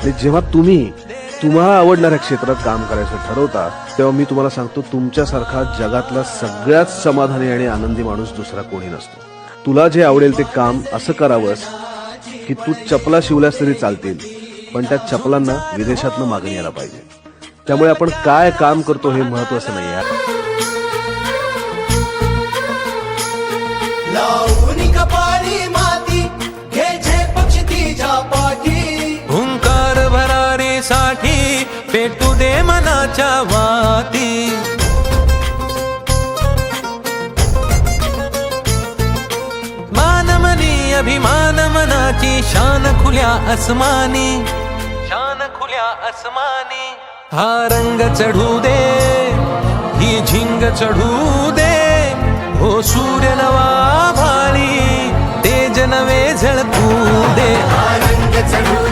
आणि जेव्हा तुम्हाला आवडणाऱ्या क्षेत्रात काम करायचं ठरवता तेव्हा मी तुम्हाला सांगतो, तुमच्यासारखा जगातला सगळ्यात समाधानी आणि आनंदी माणूस दुसरा कोणी नसतो. तुला जे आवडेल ते काम असं करावंस की तू चपला शिवल्यास तरी चालतील, पण त्या चपलांना विदेशातनं मागणी यायला पाहिजे. त्यामुळे आपण काय काम करतो हे महत्वाचं नाही आहे. लावणी कपाळी माती घे पक्षी तिच्या पाठी, हुंकार भरारीसाठी पेटू दे मनाच्या वाती. मानमनी अभिमान मनाची शान खुल्या आसमानी, शान खुल्या आसमानी. हा रंग चढू दे, ही झिंग चढू दे, हो सूर्य नवा भाळी तेज नवे झळकू दे. रंग चढू